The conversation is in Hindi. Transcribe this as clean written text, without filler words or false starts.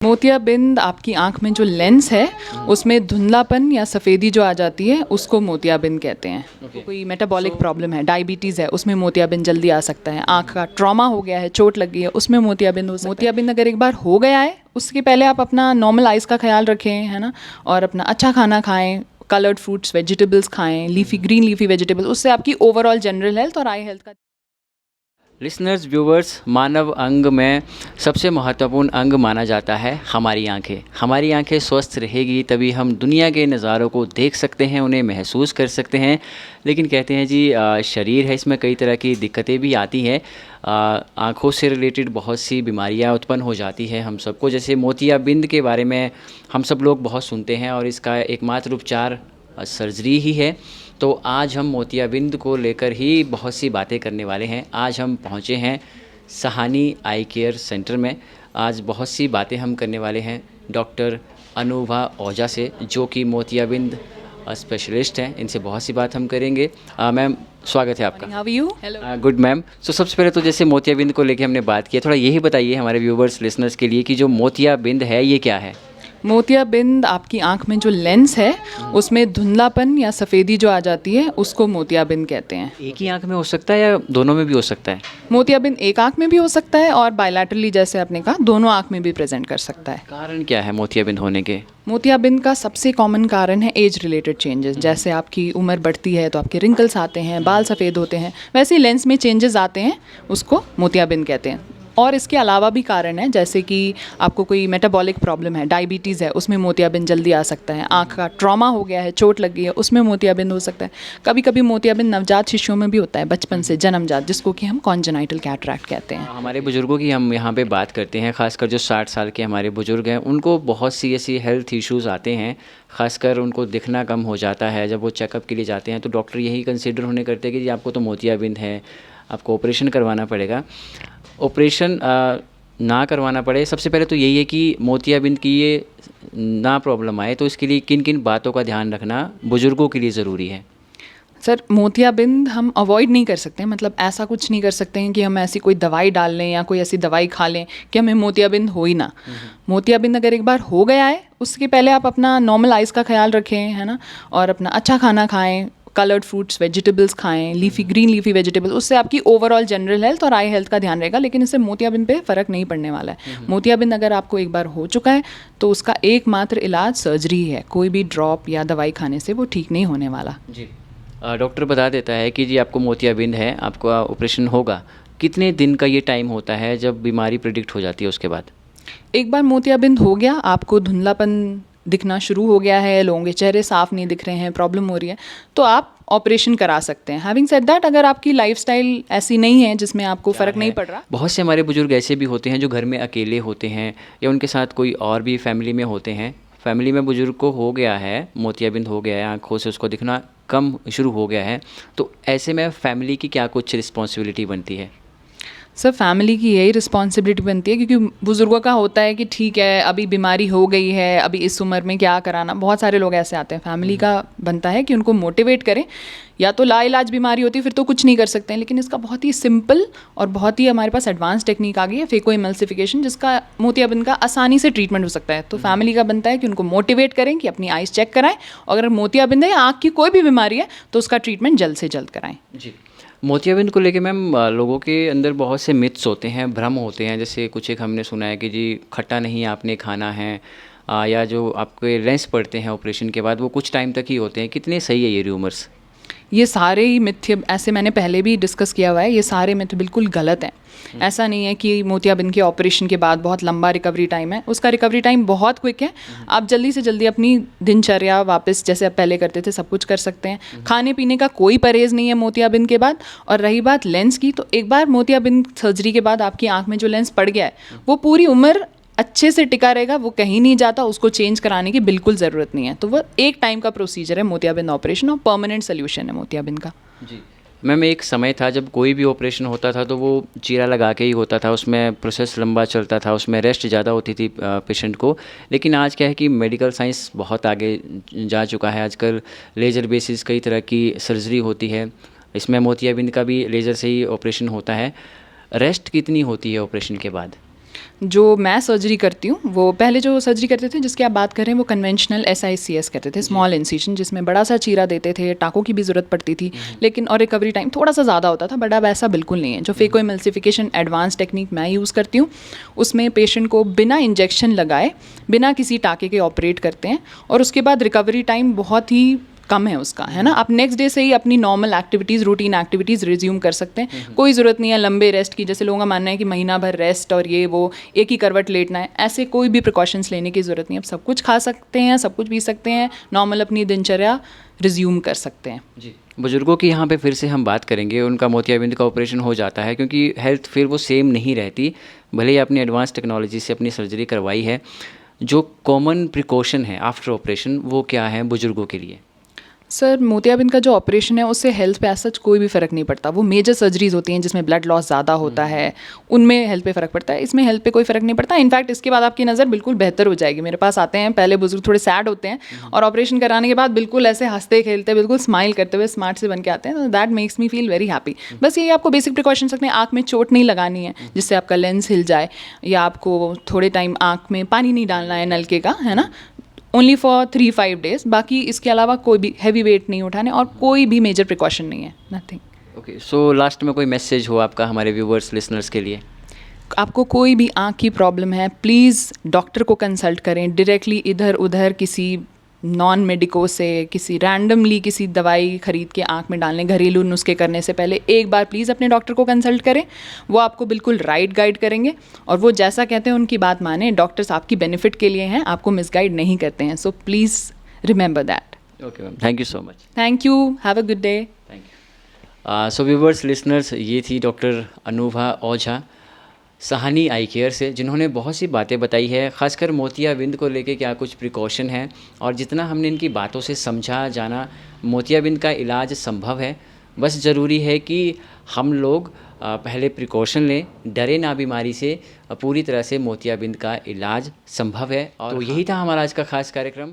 मोतियाबिंद आपकी आँख में जो लेंस है उसमें धुंधलापन या सफ़ेदी जो आ जाती है उसको मोतियाबिंद कहते हैं। कोई मेटाबॉलिक प्रॉब्लम है, डायबिटीज़ है, उसमें मोतियाबिंद जल्दी आ सकता है। आँख का ट्रॉमा हो गया है, चोट लग गई है, उसमें मोतियाबिंद हो सकता है। मोतियाबिंद अगर एक बार हो गया है उसके पहले आप अपना नॉर्मल आइज़ का ख्याल रखें, है ना, और अपना अच्छा खाना खाएँ, कलर्ड फ्रूट्स वेजिटेबल्स खाएँ, ग्रीन लीफी वेजिटेबल्स, उससे आपकी ओवरऑल जनरल हेल्थ और आई हेल्थ का। लिसनर्स व्यूवर्स, मानव अंग में सबसे महत्वपूर्ण अंग माना जाता है हमारी आंखें। हमारी आंखें स्वस्थ रहेगी तभी हम दुनिया के नज़ारों को देख सकते हैं, उन्हें महसूस कर सकते हैं। लेकिन कहते हैं जी शरीर है, इसमें कई तरह की दिक्कतें भी आती हैं। आँखों से रिलेटेड बहुत सी बीमारियां उत्पन्न हो जाती है हम सबको। जैसे मोतियाबिंद के बारे में हम सब लोग बहुत सुनते हैं और इसका एकमात्र उपचार सर्जरी ही है। तो आज हम मोतियाबिंद को लेकर ही बहुत सी बातें करने वाले हैं। आज हम पहुंचे हैं सहानी आई केयर सेंटर में। आज बहुत सी बातें हम करने वाले हैं डॉक्टर अनुभा ओझा से, जो कि मोतियाबिंद स्पेशलिस्ट हैं। इनसे बहुत सी बात हम करेंगे। मैम, स्वागत है आपका। How are you? Hello. Good ma'am. सबसे पहले तो जैसे मोतियाबिंद को लेके हमने बात की, थोड़ा यही बताइए हमारे व्यूवर्स लिसनर्स के लिए कि जो मोतियाबिंद है ये क्या है। मोतियाबिंद आपकी आँख में जो लेंस है उसमें धुंधलापन या सफ़ेदी जो आ जाती है उसको मोतियाबिंद कहते हैं। एक ही आंख में हो सकता है या दोनों में भी हो सकता है? मोतियाबिंद एक आँख में भी हो सकता है और बायलैटरली, जैसे आपने कहा, दोनों आँख में भी प्रेजेंट कर सकता है। कारण क्या है मोतियाबिंद होने के? मोतियाबिंद का सबसे कॉमन कारण है एज रिलेटेड चेंजेस। जैसे आपकी उम्र बढ़ती है तो आपके रिंकल्स आते हैं, बाल सफ़ेद होते हैं, वैसे ही लेंस में चेंजेस आते हैं, उसको मोतियाबिंद कहते हैं। और इसके अलावा भी कारण है, जैसे कि आपको कोई मेटाबॉलिक प्रॉब्लम है, डायबिटीज़ है, उसमें मोतियाबिंद जल्दी आ सकता है। आँख का ट्रॉमा हो गया है, चोट लग गई है, उसमें मोतियाबिंद हो सकता है। कभी कभी मोतियाबिंद नवजात शिशुओं में भी होता है, बचपन से जन्मजात, जिसको कि हम कॉन्जेनाइटल कैटरैक्ट कहते हैं। हमारे बुज़ुर्गों की हम यहाँ पे बात करते हैं, ख़ासकर जो 60 साल के हमारे बुज़ुर्ग हैं, उनको बहुत सी ऐसी हेल्थ इश्यूज़ आते हैं। ख़ासकर उनको दिखना कम हो जाता है। जब वो चेकअप के लिए जाते हैं तो डॉक्टर यही कंसिडर होने करते हैं कि जी आपको तो मोतियाबिंद है, आपको ऑपरेशन करवाना पड़ेगा। ऑपरेशन ना करवाना पड़े, सबसे पहले तो यही है कि मोतियाबिंद की ये ना प्रॉब्लम आए तो इसके लिए किन किन बातों का ध्यान रखना बुज़ुर्गों के लिए ज़रूरी है? सर, मोतियाबिंद हम अवॉइड नहीं कर सकते, मतलब ऐसा कुछ नहीं कर सकते हैं कि हम ऐसी कोई दवाई डाल लें या कोई ऐसी दवाई खा लें कि हमें मोतियाबिंद हो ही ना। मोतियाबिंद अगर एक बार हो गया है उसके पहले आप अपना नॉर्मल आइज़ का ख्याल रखें, है ना, और अपना अच्छा खाना खाएँ, कलर्ड फ्रूट्स वेजिटेबल्स खाएँ, ग्रीन लीफी वेजिटेबल्स, उससे आपकी ओवरऑल जनरल हेल्थ और आई हेल्थ का ध्यान रहेगा। लेकिन इससे मोतियाबिंद पे फ़र्क नहीं पड़ने वाला है। मोतियाबिंद अगर आपको एक बार हो चुका है तो उसका एकमात्र इलाज सर्जरी है। कोई भी ड्रॉप या दवाई खाने से वो ठीक नहीं होने वाला। जी। डॉक्टर बता देता है कि जी आपको मोतियाबिंद है, आपका ऑपरेशन होगा। कितने दिन का ये टाइम होता है जब बीमारी प्रिडिक्ट हो जाती है उसके बाद? एक बार मोतियाबिंद हो गया, आपको धुंधलापन दिखना शुरू हो गया है, लोगों के चेहरे साफ नहीं दिख रहे हैं, प्रॉब्लम हो रही है, तो आप ऑपरेशन करा सकते हैं। हैविंग सेड दैट, अगर आपकी लाइफस्टाइल ऐसी नहीं है जिसमें आपको फ़र्क नहीं पड़ रहा। बहुत से हमारे बुजुर्ग ऐसे भी होते हैं जो घर में अकेले होते हैं या उनके साथ कोई और भी फैमिली में होते हैं। फैमिली में बुजुर्ग को हो गया है, मोतियाबिंद हो गया है, आँखों से उसको दिखना कम शुरू हो गया है, तो ऐसे में फैमिली की क्या कुछ रिस्पॉन्सिबिलिटी बनती है? सर, फैमिली की यही रिस्पॉन्सिबिलिटी बनती है, क्योंकि बुज़ुर्गों का होता है कि ठीक है अभी बीमारी हो गई है, अभी इस उम्र में क्या कराना। बहुत सारे लोग ऐसे आते हैं। फैमिली का बनता है कि उनको मोटिवेट करें। या तो लाइलाज बीमारी होती है फिर तो कुछ नहीं कर सकते हैं, लेकिन इसका बहुत ही सिंपल और बहुत ही हमारे पास एडवांस टेक्निक आ गई है, फेको इमल्सिफिकेशन, जिसका मोतियाबिंद का आसानी से ट्रीटमेंट हो सकता है। तो फैमिली का बनता है कि उनको मोटिवेट करें कि अपनी आइज़ चेक कराएं, और अगर मोतियाबिंद है या आँख की कोई भी बीमारी है तो उसका ट्रीटमेंट जल्द से जल्द कराएं। जी। मोतियाबिंद को लेके मैम लोगों के अंदर बहुत से मिथ्स होते हैं, भ्रम होते हैं। जैसे कुछ एक हमने सुना है कि जी खट्टा नहीं आपने खाना है, या जो आपके लेंस पड़ते हैं ऑपरेशन के बाद वो कुछ टाइम तक ही होते हैं। कितने सही है ये र्यूमर्स? ये सारे ही मिथ्य, ऐसे मैंने पहले भी डिस्कस किया हुआ है, ये सारे मिथ बिल्कुल गलत हैं। ऐसा नहीं है कि मोतियाबिंद के ऑपरेशन के बाद बहुत लंबा रिकवरी टाइम है। उसका रिकवरी टाइम बहुत क्विक है। आप जल्दी से जल्दी अपनी दिनचर्या वापस जैसे आप पहले करते थे सब कुछ कर सकते हैं। खाने पीने का कोई परहेज़ नहीं है मोतियाबिंद के बाद। और रही बात लेंस की, तो एक बार मोतियाबिंद सर्जरी के बाद आपकी आँख में जो लेंस पड़ गया है वो पूरी उम्र अच्छे से टिका रहेगा, वो कहीं नहीं जाता, उसको चेंज कराने की बिल्कुल ज़रूरत नहीं है। तो वो एक टाइम का प्रोसीजर है मोतियाबिंद ऑपरेशन, और परमानेंट सोल्यूशन है मोतियाबिंद का। जी मैम, एक समय था जब कोई भी ऑपरेशन होता था तो वो चीरा लगा के ही होता था, उसमें प्रोसेस लंबा चलता था, उसमें रेस्ट ज़्यादा होती थी पेशेंट को। लेकिन आज क्या है कि मेडिकल साइंस बहुत आगे जा चुका है। आजकल लेज़र बेसिस कई तरह की सर्जरी होती है, इसमें मोतियाबिंद का भी लेज़र से ही ऑपरेशन होता है। रेस्ट कितनी होती है ऑपरेशन के बाद? जो मैं सर्जरी करती हूँ वो पहले जो सर्जरी करते थे जिसकी आप बात कर रहे हैं वो कन्वेंशनल SICS करते थे, स्मॉल इंसिजन, जिसमें बड़ा सा चीरा देते थे, टाँकों की भी ज़रूरत पड़ती थी, लेकिन और रिकवरी टाइम थोड़ा सा ज़्यादा होता था, बट अब ऐसा बिल्कुल नहीं है। जो फेको एमल्सिफिकेशन एडवांस टेक्निक मैं यूज़ करती हूँ उसमें पेशेंट को बिना इंजेक्शन लगाए, बिना किसी टाँके के ऑपरेट करते हैं, और उसके बाद रिकवरी टाइम बहुत ही कम है उसका, है ना। आप नेक्स्ट डे से ही अपनी normal activities, routine activities resume कर सकते हैं। कोई ज़रूरत नहीं है लंबे रेस्ट की, जैसे लोगों का मानना है कि महीना भर रेस्ट और ये वो एक ही करवट लेटना है, ऐसे कोई भी प्रिकॉशंस लेने की ज़रूरत नहीं है। आप सब कुछ खा सकते हैं, सब कुछ पी सकते हैं, नॉर्मल अपनी दिनचर्या रिज्यूम कर सकते हैं। जी, बुज़ुर्गों की यहाँ पे फिर से हम बात करेंगे, उनका मोतियाबिंद का ऑपरेशन हो जाता है क्योंकि हेल्थ फिर वो सेम नहीं रहती, भले ही आपने एडवांस टेक्नोलॉजी से अपनी सर्जरी करवाई है। जो कॉमन प्रिकॉशन है आफ्टर ऑपरेशन वो क्या है बुज़ुर्गों के लिए? सर, मोतियाबिंद का जो ऑपरेशन है उससे हेल्थ पे सच कोई भी फ़र्क नहीं पड़ता। वो मेजर सर्जरीज होती हैं जिसमें ब्लड लॉस ज़्यादा होता है, उनमें हेल्थ पे फ़र्क पड़ता है, इसमें हेल्थ पे कोई फ़र्क नहीं पड़ता। इनफैक्ट इसके बाद आपकी नज़र बिल्कुल बेहतर हो जाएगी। मेरे पास आते हैं पहले बुजुर्ग थोड़े सैड होते हैं, और ऑपरेशन कराने के बाद बिल्कुल ऐसे हंसते खेलते, बिल्कुल स्माइल करते हुए स्मार्ट से बन के आते हैं। तो that makes me feel very happy. बस यही आपको बेसिक प्रिकॉशंस रखने हैं। आँख में चोट नहीं लगानी है जिससे आपका लेंस हिल जाए, या आपको थोड़े टाइम आँख में पानी नहीं डालना है नलके का, है ना, ओनली फॉर 3-5 डेज। बाकी इसके अलावा कोई भी हैवी वेट नहीं उठाने, और कोई भी मेजर प्रिकॉशन नहीं है, नथिंग। ओके, सो लास्ट में कोई मैसेज हो आपका हमारे व्यूवर्स लिसनर्स के लिए? आपको कोई भी आँख की प्रॉब्लम है, प्लीज़ डॉक्टर को कंसल्ट करें। डायरेक्टली इधर उधर किसी नॉन मेडिको से, किसी रैंडमली किसी दवाई खरीद के आँख में डालने, घरेलू नुस्खे करने से पहले एक बार प्लीज़ अपने डॉक्टर को कंसल्ट करें। वो आपको बिल्कुल राइट गाइड करेंगे, और वो जैसा कहते हैं उनकी बात मानें। डॉक्टर्स आपकी बेनिफिट के लिए हैं, आपको मिसगाइड नहीं करते हैं। So please remember that. Okay ma'am, thank you so much. Thank you, have a good day. Thank you. So viewers listeners, ये थी डॉक्टर अनुभा ओझा सहानी आई केयर से, जिन्होंने बहुत सी बातें बताई है, ख़ासकर मोतियाबिंद को लेके क्या कुछ प्रिकॉशन है, और जितना हमने इनकी बातों से समझा जाना, मोतियाबिंद का इलाज संभव है। बस ज़रूरी है कि हम लोग पहले प्रिकॉशन लें, डरे ना बीमारी से। पूरी तरह से मोतियाबिंद का इलाज संभव है। और तो यही था हमारा आज का ख़ास कार्यक्रम।